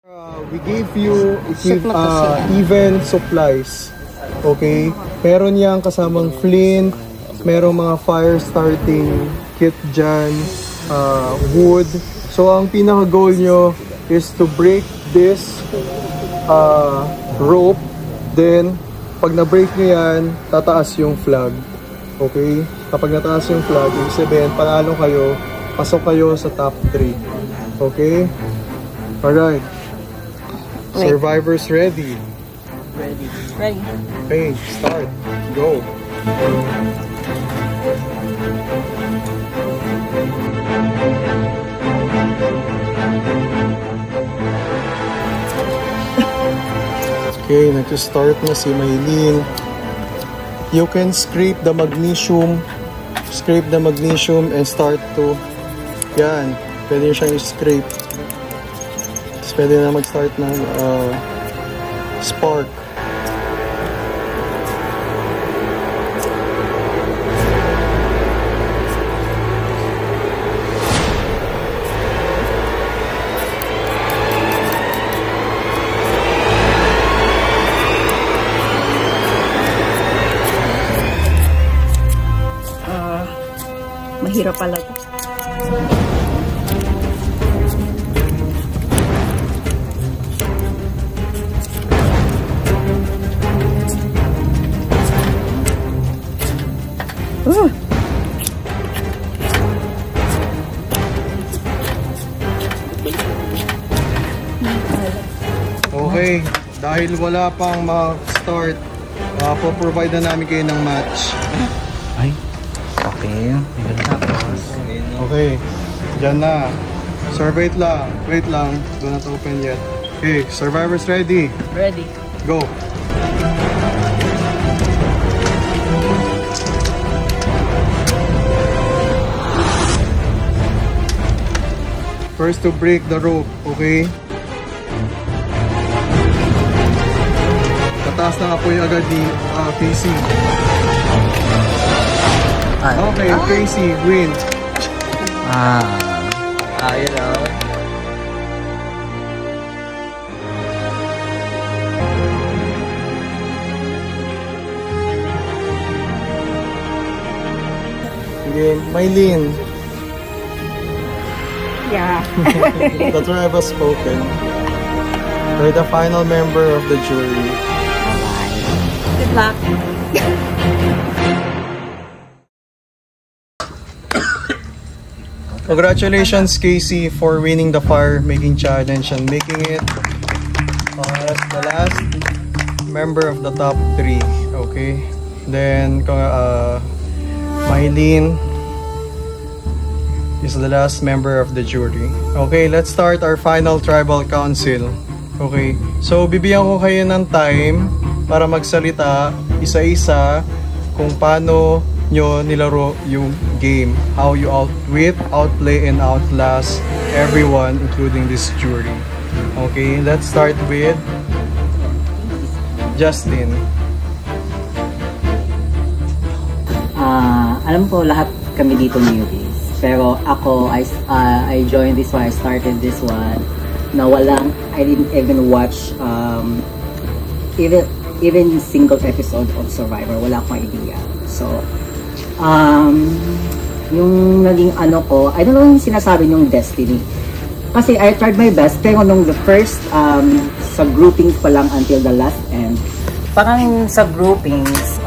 We gave you even supplies. Okay? Meron niyang kasamang flint, merong mga fire starting kit dyan, wood. So ang pinaka goal nyo is to break this rope. Then pag na-break nyo yan, tataas yung flag. Okay? Kapag nataas yung flag, ibig sabihin, panalo kayo, pasok kayo sa top 3. Okay? Alright. Survivors ready? Ready. Okay, start. Go. Okay, nag-start na si Maylene. You can scrape the magnesium and start to, yan, pwede siyang i-scrape. Pwede na mag-start ng spark. Mahirap pala ito. Okay, dahil wala pang mag-start, po-provide na namin kayo ng match. Ay, okay. Okay, dyan na. Sir, wait lang. Do not open yet. Okay, survivors ready? Ready. Go. First to break the rope, okay? Tataas na apoy agad ni Casey. Okay, Casey, win. You know. Okay, Maylene. Yeah. The tribe has spoken. You're the final member of the jury. Good luck. Congratulations, Casey, for winning the fire making challenge and making it as the last member of the top 3. Okay, then Maylene is the last member of the jury. Okay, let's start our final tribal council. Okay, so bibigyan ko kayo ng time para magsalita isa-isa kung paano nyo nilaro yung game. How you outwit, outplay, and outlast everyone, including this jury. Okay, let's start with Justin. Alam ko lahat kami dito newbies. Pero ako, I joined this one, I started this one. Na I didn't even watch even single episode of Survivor. Wala akong idea. So, yung naging ano ko, I don't know yung sinasabi yung destiny. Kasi I tried my best, pero nung the first, sa groupings pa lang until the last end, parang sa groupings,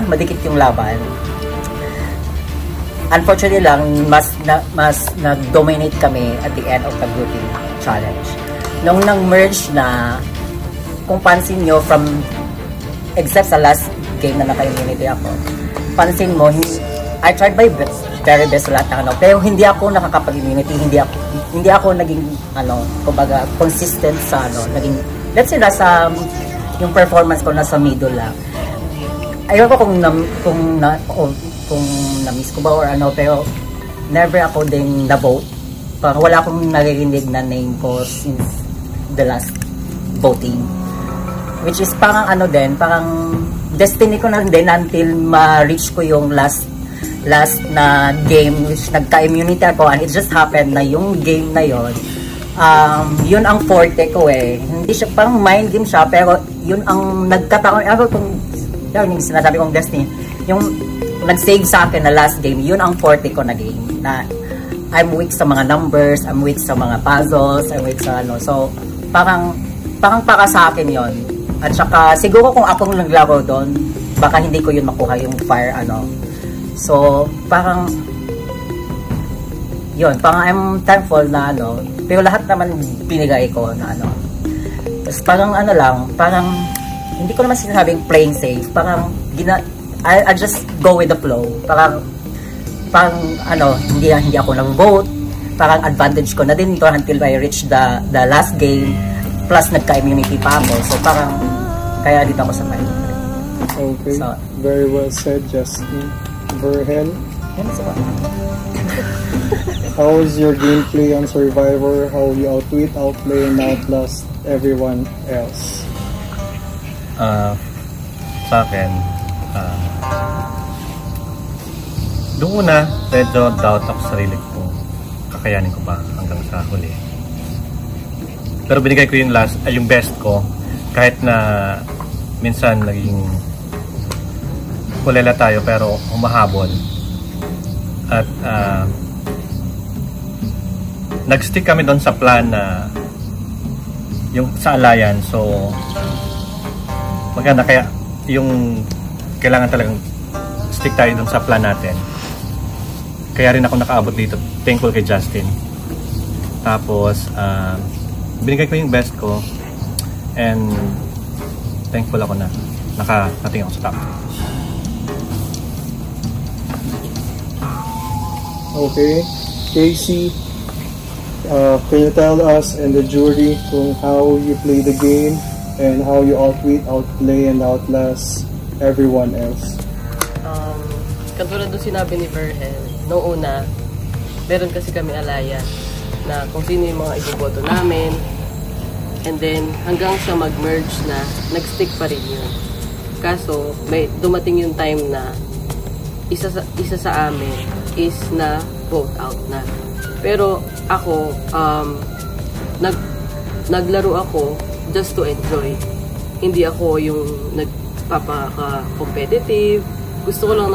madikit yung laban. Unfortunately lang, mas nag-dominate kami at the end of the grouping challenge. Nung nang-merge na, kung pansin nyo, except sa last game na naka-immunity ako, pansin mo, I tried my very best lahat ng pero hindi ako nakakapag-immunity, hindi ako naging, kumbaga, consistent sa, naging, let's say, nasa, yung performance ko nasa middle lang. Ayun ko kung na-miss ko ba or pero never ako din na-vote. Parang wala akong naririnig na name ko since the last voting. Which is parang parang destiny ko na din until ma-reach ko yung last na game which nagka-immunity ako, and it just happened na yung game na yon Yun ang forte ko eh. Hindi siya, parang mind game siya, pero yun ang nagkataon. Kung yung sinasabi kong destiny, yung nag-save sa akin na last game, yun ang forte ko na game. Na I'm weak sa mga numbers, I'm weak sa mga puzzles, I'm weak sa ano. So, parang para sa akin yun. At saka, siguro kung akong naglaro doon, baka hindi ko yun makuha yung fire ano. So, parang yun, parang I'm thankful na ano, pero lahat naman binigay ko na ano. Tapos parang ano lang, parang hindi ko naman sinasabing playing safe, parang I just go with the flow. Parang ano, hindi ako nag-vote. Parang advantage ko na din ito until I reach the last game. Plus nagka-immunity pa ako. So parang kaya dito ako sa final. Okay. So, very well said, Justin. Verhel, yun, so, how is your gameplay on Survivor? How you outwit, outplay, and outlast everyone else? Sa akin, doon una, medyo doubt ako sa sarili ko. Kakayanin ko ba hanggang sa huli. Pero binigay ko yung yung best ko. Kahit na minsan naging kulela tayo pero humahabol. At nag-stick kami doon sa plan na yung sa alliance. So maganda, kaya yung kailangan talagang stick tayo dun sa plan natin. Kaya rin ako nakaabot dito. Thankful kay Justin. Tapos binigay ko yung best ko and thankful ako na nakarating ako sa top. Okay, Casey, can you tell us and the jury kung how you play the game and how you outwit, outplay, and outlast everyone else? Katulad doon sinabi ni Verhel, noong una, meron kasi kami alaya na kung sino yung mga iboboto namin, and then hanggang sa mag-merge na, nag-stick pa rin yun. Kaso, may dumating yung time na isa sa amin is na vote out na. Pero ako, naglaro ako just to enjoy. Hindi ako yung nagpapaka-competitive. Gusto ko lang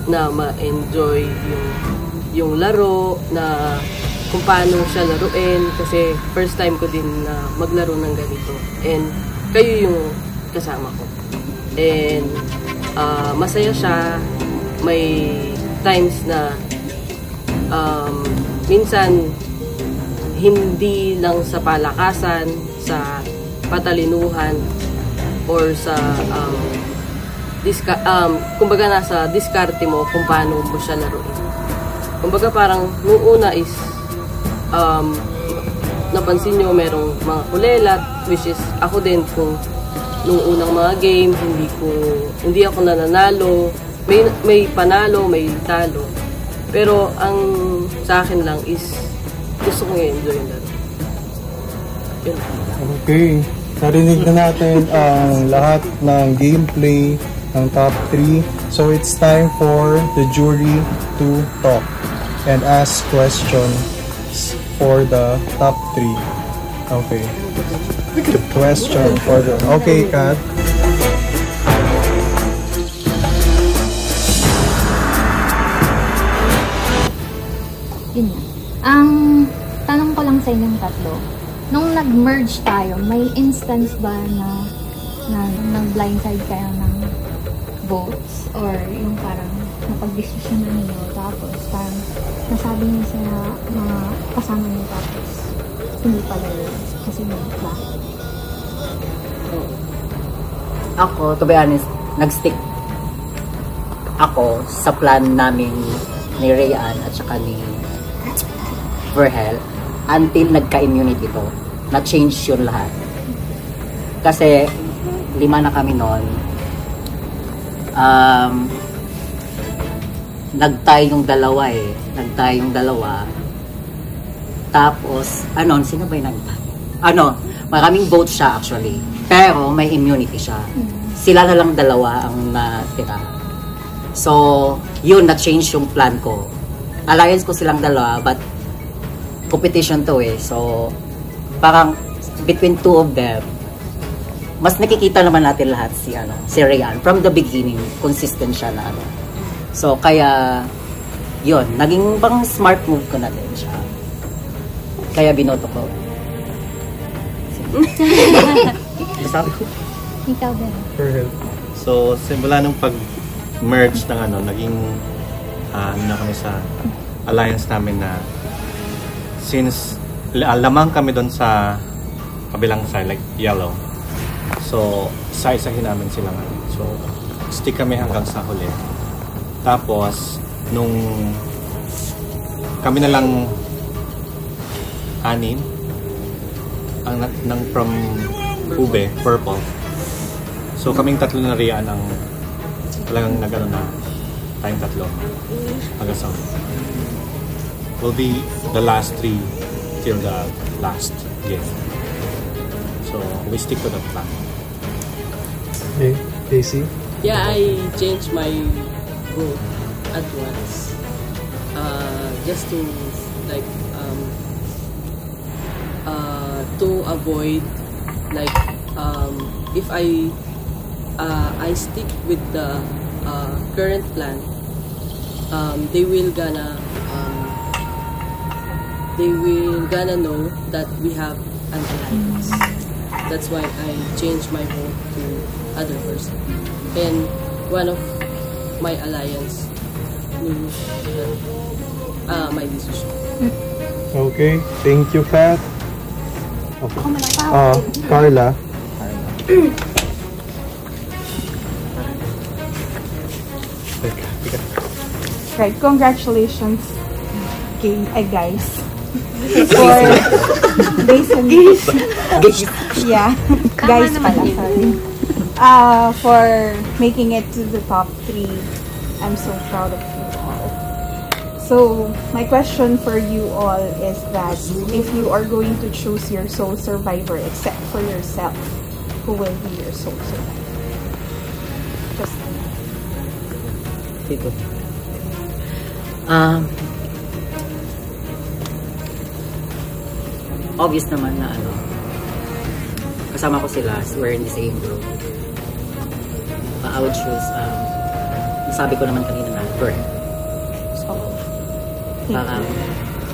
na ma-enjoy yung laro, na kung paano siya laruin, kasi first time ko din na maglaro ng ganito. And kayo yung kasama ko. And masaya siya. May times na minsan hindi lang sa palakasan, sa patalinuhan, or sa kumbaga nasa diskarte mo kung paano mo siya laruin. Kumbaga parang nung una is napansin nyo merong mga kulelat, which is ako din kung nung unang mga game hindi ako nananalo, may panalo, may talo, pero ang sa akin lang is gusto ko i-enjoy yung laro. Yun. Okay, narinig na natin ang lahat ng gameplay ng top 3. So it's time for the jury to talk and ask questions for the top 3. Okay. Question for the... Okay, Kat. Yun na. Ang tanong ko lang sa inyong tatlo, nung nag-merge tayo, may instance ba na nag-blindside kayo ng votes? Or yung parang napag-desisyon na niyo, tapos parang nasabi niyo sa mga kasama niyo, tapos hindi pala yun kasi may bakit? Ako, to be honest, nag-stick ako sa plan namin ni Rayan at saka ni Verhel until nagka-immunity to. Na-change yun lahat. Kasi 5 na kami noon. Nag-tie yung dalawa eh. Nag-tie yung dalawa. Tapos, sino ba yung nag-tie? Maraming votes siya actually. Pero may immunity siya. Sila na lang dalawa ang natira. So, yun, na-change yung plan ko. Alliance ko silang dalawa, but competition to eh. So, parang between two of them, mas nakikita naman natin lahat si Ryan. From the beginning, consistent siya na ano. So, kaya, yun, naging bang smart move ko na din siya. Kaya binoto ko. Sabi ko. Ikaw din. So, simula nung pag-merge ng ano, naging na kami sa alliance namin na since lamang kami doon sa kabilang side, like yellow. So, isa-isahin namin sila nga. So, stick kami hanggang sa huli. Tapos, nung kami na lang anim, ang from Ube, purple. So, kaming tatlo na riyan ang talagang nagano na tayong tatlo hanggang sa huli. Will be the last three till the last game. So, we stick to the plan. Okay, Casey? Yeah, I changed my vote at once. Just to like to avoid like if I stick with the current plan, they will gonna know that we have an alliance. That's why I changed my vote to other person. And one of my alliance knew my decision. Okay, thank you, Pat. Okay. Carla. Right, congratulations, guys. For yeah, guys pala, sorry. For making it to the top 3. I'm so proud of you all. So, my question for you all is that if you are going to choose your sole survivor except for yourself, who will be your sole survivor? Just Dito. Obvious naman na ano, kasama ko sila, we're in the same group. I would choose, nasabi ko naman kanina na, Bern. So,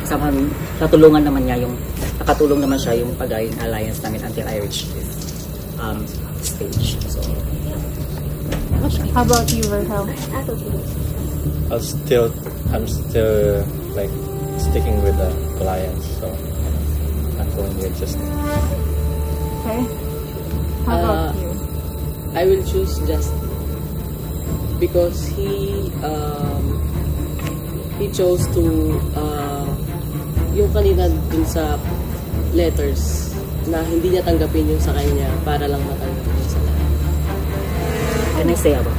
kasama, natulungan naman niya yung, nakatulong naman siya yung pag-ain alliance namin until I reached this stage. So, how about you, Verhel? I'm still like sticking with the alliance, so I'm going with Justin. Okay. How about you? I will choose Justin because he chose to yung kanina dun sa letters na hindi niya tanggapin yung sa kanya para lang matanggapin yung sa lahat. Can I say about?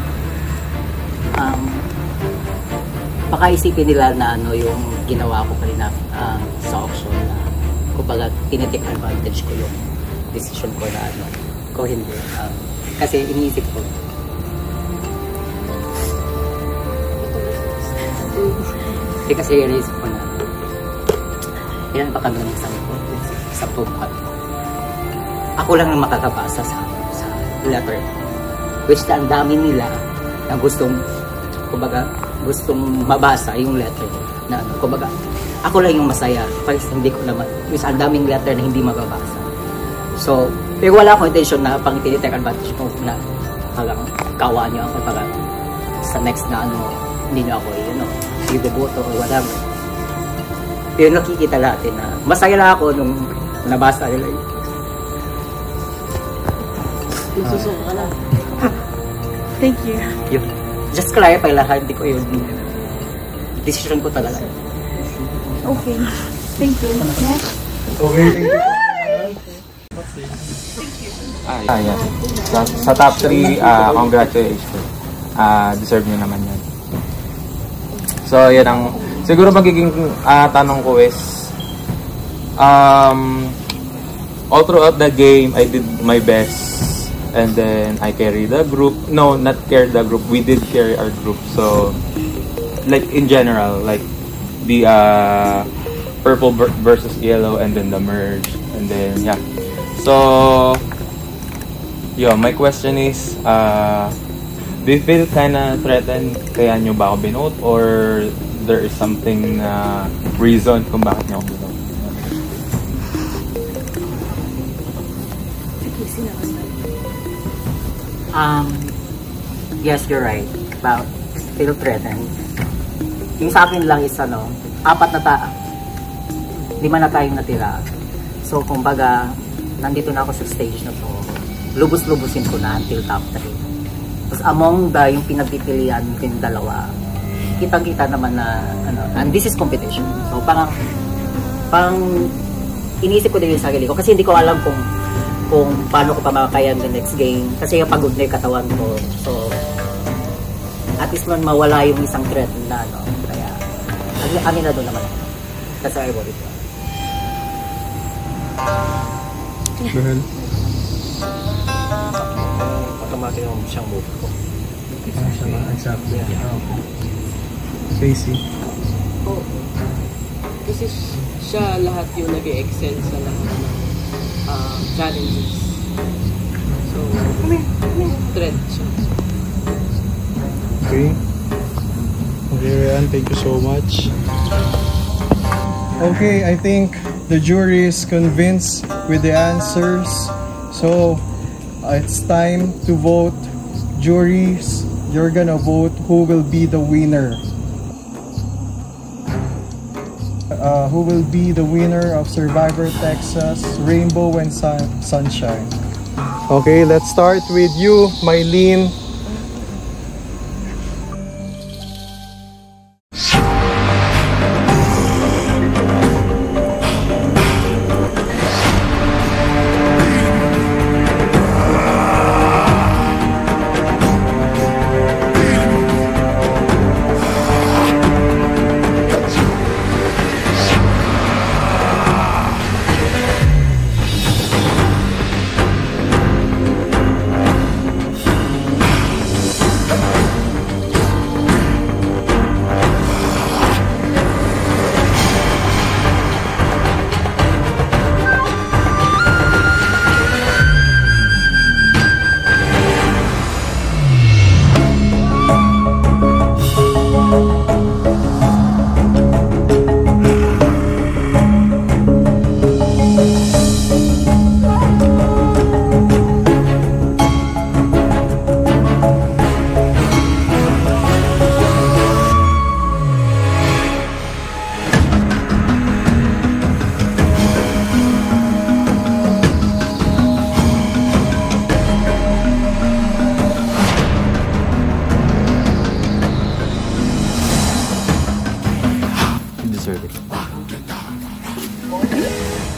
Baka isipin nila na ano yung ginawa ko kanina sa auction na kumbaga tinitake advantage ko yung decision ko na ano ko hindi. Kasi iniisip ko kasi iniisip ko na ilan pa kami ng isang tubuhan. Ako lang ang makakabasa sa letter which ang dami nila na gustong kumbaga gustong mabasa yung letter na ano, kumbaga ako lang yung masaya kasi hindi ko naman kasi ang daming letter na hindi mababasa. So pero wala akong intention na pang tinitake advantage ko na hanggang kawaan niyo ako para sa next na ano hindi niyo ako i-deboto or whatever. Pero nakikita natin na masaya na ako nung nabasa nila yun. Nasusuko ka na. Thank you. Yun. Just clarify lahat, hindi ko yun. Decision ko talaga. Okay. Thank you. Next. Okay, thank you. Yeah. Sa top 3, congratulations. Deserve nyo naman yan. So, yan ang siguro magiging tanong ko is all throughout the game, I did my best. And then I carry the group. No, not carry the group. We did carry our group. So, like in general, like the purple versus yellow, and then the merge. And then, yeah. So, my question is, do you feel kinda threatened kaya nyo ba ako binote? Or there is something reason kung bakit nyo ako binote? Yes, you're right about feel threatened. Yung sa akin lang is 5 na tayong natira. So, kumbaga, nandito na ako sa stage na to. Lubos-lubusin ko na until top 3. Tapos among yung pinagpipilian yung dalawa, kitang-kita naman na, and this is competition. So, parang iniisip ko din yung sarili ko kasi hindi ko alam kung paano ko pa makakayan the next game kasi pagod na yung katawan ko. So, at least man mawala yung isang threat na, kaya, amin na doon naman ako. That's why I worried. Dahil? Automatic yung siyang move ko. Exactly. Casey. Oo. Kasi siya lahat yung nag-excel sa lahat ng challenges. So, threat siya. Okay. Okay, Ryan, thank you so much. Okay, I think the jury is convinced with the answers. So, it's time to vote. Juries, you're gonna vote who will be the winner. Who will be the winner of Survivor Texas Rainbow and Sunshine? Okay, let's start with you, Mylene.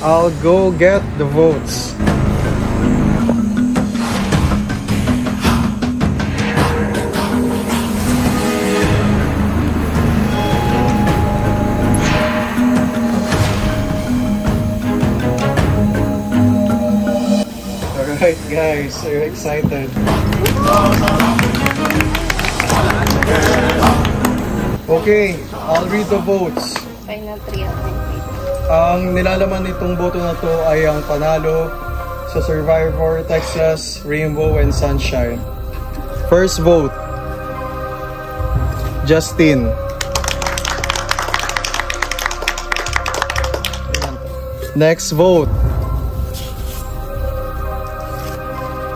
I'll go get the votes. Alright guys, are you excited? Okay, I'll read the votes. Final 3 of 9. Ang nilalaman nitong boto na to ay ang panalo sa Survivor Texas Rainbow and Sunshine. First vote, Justin. Next vote,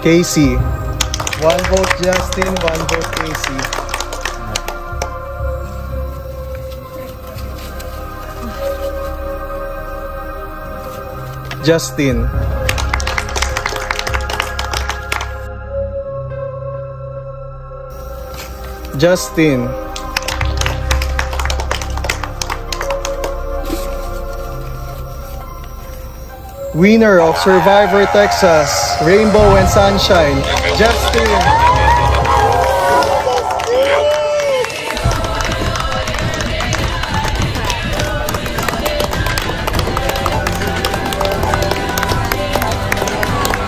Casey. 1 vote Justin, 1 vote Casey. Justin. Justin. Winner of Survivor Texas Rainbow and Sunshine, Justin.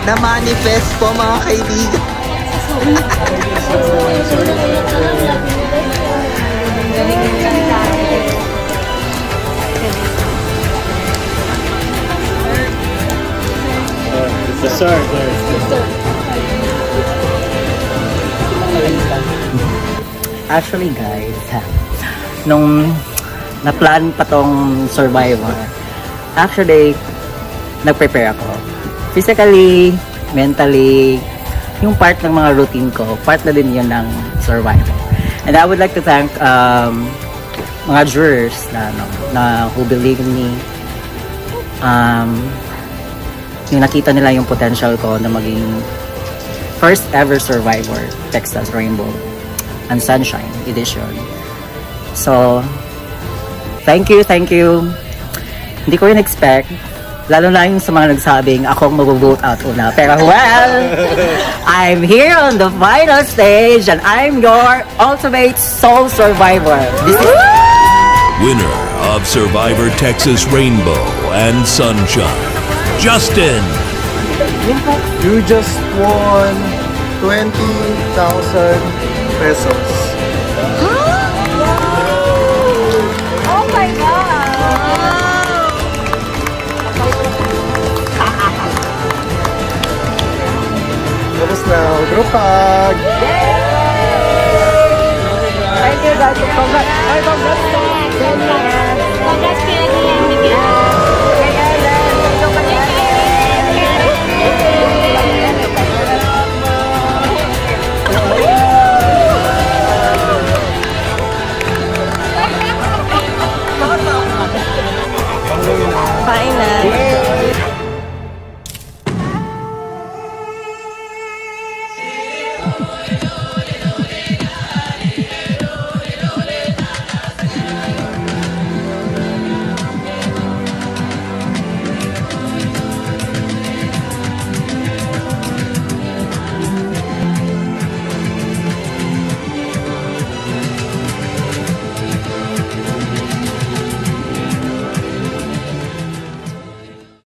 Na-manifest po mga kaibigan. Actually guys, nung na-plan pa tong Survivor, actually, nag-prepare ako. Physically, mentally, yung part ng mga routine ko, part na din yun ng Survivor. And I would like to thank mga jurors na who believe in me. Yung nakita nila yung potential ko na maging first ever Survivor Texas Rainbow and Sunshine Edition. So, thank you. Hindi ko rin expect, lalo na yung sa mga nagsabing akong mag-vote out una. Pero well, I'm here on the final stage and I'm your ultimate soul survivor. This is winner of Survivor Texas Rainbow and Sunshine, Justin. You just won 20,000 pesos. Oh my God! Tapos na, group hug! Thank you guys. Congrats. Congrats. Congrats, Pinag-iyan.